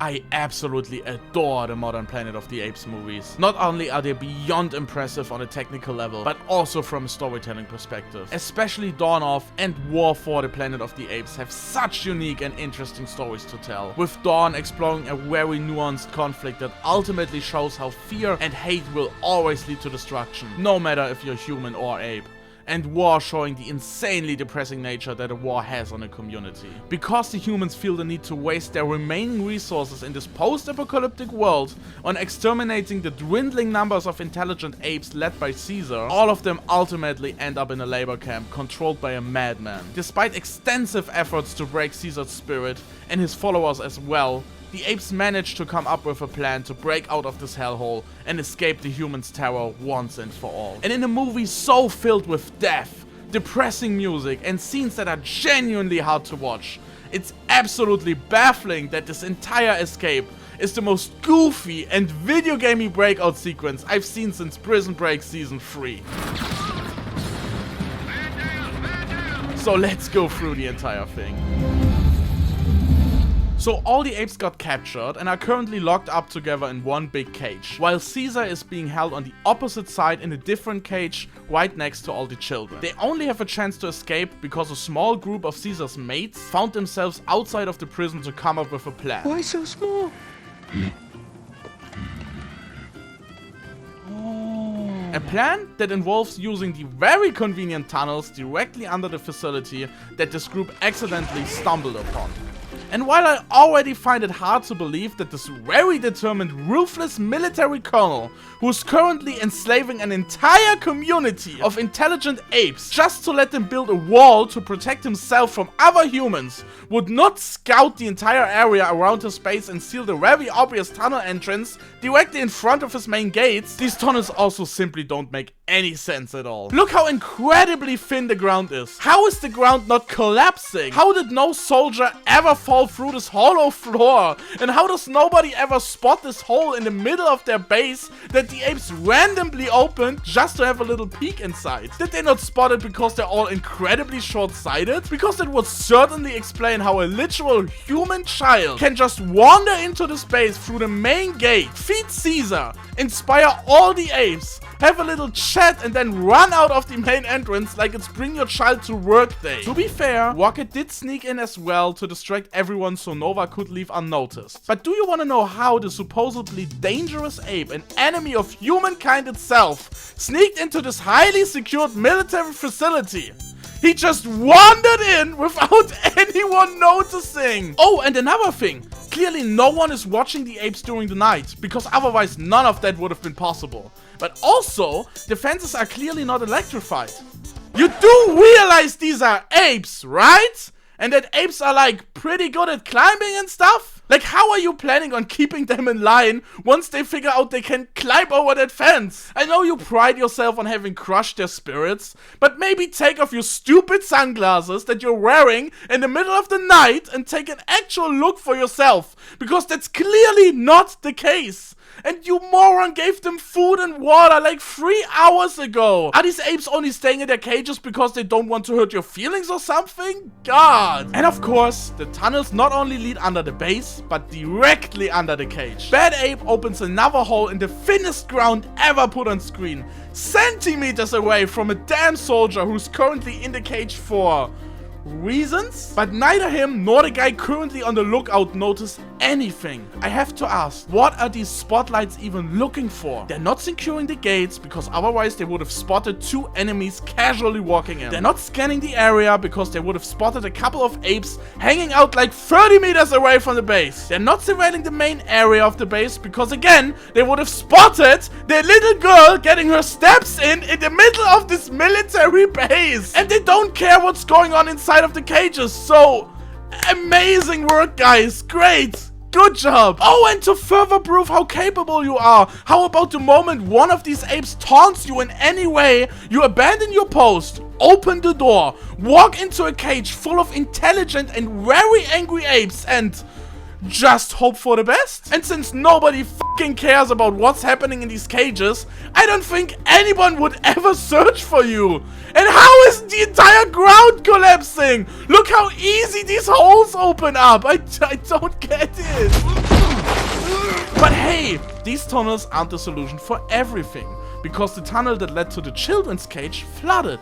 I absolutely adore the modern Planet of the Apes movies. Not only are they beyond impressive on a technical level, but also from a storytelling perspective. Especially Dawn of and War for the Planet of the Apes have such unique and interesting stories to tell. With Dawn exploring a very nuanced conflict that ultimately shows how fear and hate will always lead to destruction, no matter if you're human or ape. And War showing the insanely depressing nature that a war has on a community. Because the humans feel the need to waste their remaining resources in this post-apocalyptic world on exterminating the dwindling numbers of intelligent apes led by Caesar, all of them ultimately end up in a labor camp controlled by a madman. Despite extensive efforts to break Caesar's spirit, and his followers as well, the apes manage to come up with a plan to break out of this hellhole and escape the humans' terror once and for all. And in a movie so filled with death, depressing music, and scenes that are genuinely hard to watch, it's absolutely baffling that this entire escape is the most goofy and video gamey breakout sequence I've seen since Prison Break Season 3. So let's go through the entire thing. So all the apes got captured and are currently locked up together in one big cage, while Caesar is being held on the opposite side in a different cage right next to all the children. They only have a chance to escape because a small group of Caesar's mates found themselves outside of the prison to come up with a plan. Why so small? A plan that involves using the very convenient tunnels directly under the facility that this group accidentally stumbled upon. And while I already find it hard to believe that this very determined, ruthless military colonel, who's currently enslaving an entire community of intelligent apes just to let them build a wall to protect himself from other humans, would not scout the entire area around his base and seal the very obvious tunnel entrance directly in front of his main gates, these tunnels also simply don't make any sense at all. Look how incredibly thin the ground is. How is the ground not collapsing? How did no soldier ever fall through this hollow floor? And how does nobody ever spot this hole in the middle of their base that the apes randomly opened just to have a little peek inside? Did they not spot it because they're all incredibly short-sighted? Because that would certainly explain how a literal human child can just wander into this base through the main gate, feed Caesar, inspire all the apes, have a little chat, and then run out of the main entrance like it's bring your child to work day. To be fair, Rocket did sneak in as well to distract everyone so Nova could leave unnoticed. But do you want to know how the supposedly dangerous ape, an enemy of humankind itself, sneaked into this highly secured military facility? He just wandered in without anyone noticing. Oh, and another thing. Clearly no one is watching the apes during the night, because otherwise none of that would have been possible. But also, the fences are clearly not electrified. You do realize these are apes, right? And that apes are like pretty good at climbing and stuff? Like, how are you planning on keeping them in line once they figure out they can climb over that fence? I know you pride yourself on having crushed their spirits, but maybe take off your stupid sunglasses that you're wearing in the middle of the night and take an actual look for yourself, because that's clearly not the case. And you moron gave them food and water like 3 hours ago. Are these apes only staying in their cages because they don't want to hurt your feelings or something? God. And of course, the tunnels not only lead under the base, but directly under the cage. Bad Ape opens another hole in the thinnest ground ever put on screen, centimeters away from a damn soldier who's currently in the cage for reasons? But neither him nor the guy currently on the lookout notice anything. I have to ask, what are these spotlights even looking for? They're not securing the gates, because otherwise they would have spotted 2 enemies casually walking in. They're not scanning the area, because they would have spotted a couple of apes hanging out like 30 meters away from the base. They're not surveilling the main area of the base, because again, they would have spotted their little girl getting her steps in the middle of this military base. And they don't care what's going on inside of the cages. So amazing work, guys. Great. Good job! Oh, and to further prove how capable you are, how about the moment one of these apes taunts you in any way, you abandon your post, open the door, walk into a cage full of intelligent and very angry apes, and just hope for the best? And since nobody fucking cares about what's happening in these cages, I don't think anyone would ever search for you. And how is the entire ground collapsing? Look how easy these holes open up. I don't get it. hey, these tunnels aren't the solution for everything, because the tunnel that led to the children's cage flooded.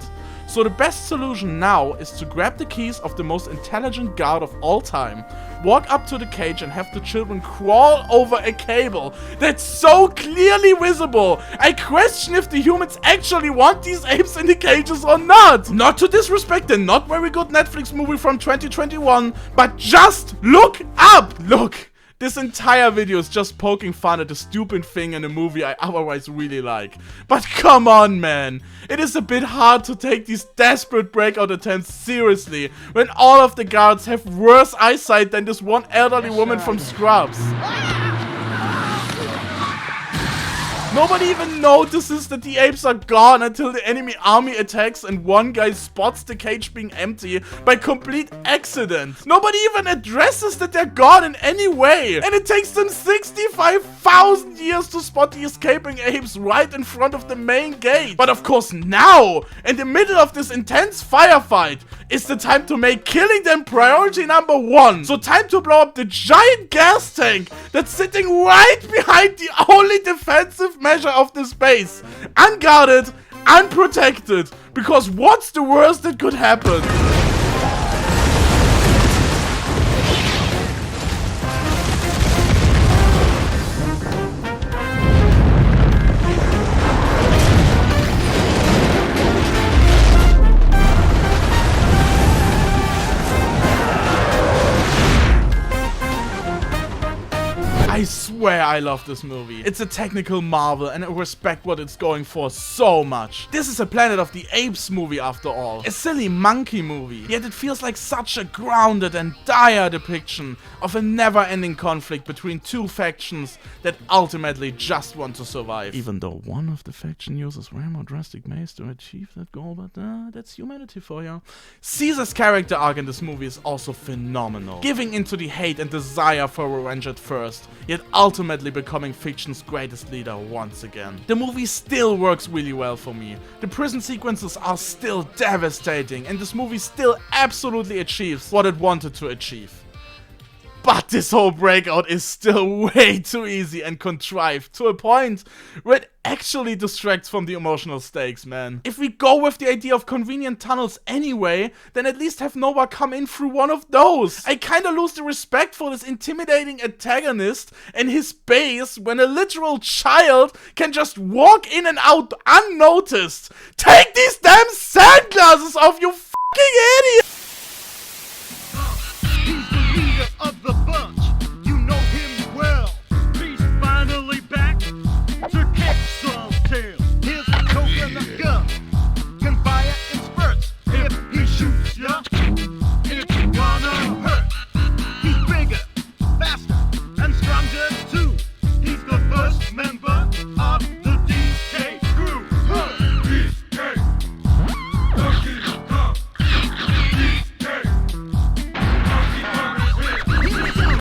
So the best solution now is to grab the keys of the most intelligent guard of all time, walk up to the cage and have the children crawl over a cable that's so clearly visible. I question if the humans actually want these apes in the cages or not. Not to disrespect the not very good Netflix movie from 2021, but just look up! Look! This entire video is just poking fun at a stupid thing in a movie I otherwise really like. But come on, man. It is a bit hard to take these desperate breakout attempts seriously when all of the guards have worse eyesight than this one elderly woman from Scrubs. Nobody even notices that the apes are gone until the enemy army attacks and one guy spots the cage being empty by complete accident. Nobody even addresses that they're gone in any way. And it takes them 65,000 years to spot the escaping apes right in front of the main gate. But of course now, in the middle of this intense firefight, is the time to make killing them priority number 1. So time to blow up the giant gas tank that's sitting right behind the only defensive measure of this base. Unguarded, unprotected, because what's the worst that could happen? I swear I love this movie. It's a technical marvel and I respect what it's going for so much. This is a Planet of the Apes movie after all. A silly monkey movie. Yet it feels like such a grounded and dire depiction of a never-ending conflict between two factions that ultimately just want to survive. Even though one of the faction uses way more drastic means to achieve that goal, but that's humanity for you. Caesar's character arc in this movie is also phenomenal. Giving into the hate and desire for revenge at first, yet ultimately becoming fiction's greatest leader once again. The movie still works really well for me. The prison sequences are still devastating, and this movie still absolutely achieves what it wanted to achieve. But this whole breakout is still way too easy and contrived to a point where it actually distracts from the emotional stakes, man. If we go with the idea of convenient tunnels anyway, then at least have Nova come in through one of those. I kinda lose the respect for this intimidating antagonist and his base when a literal child can just walk in and out unnoticed. Take these damn sunglasses off, you fucking idiot!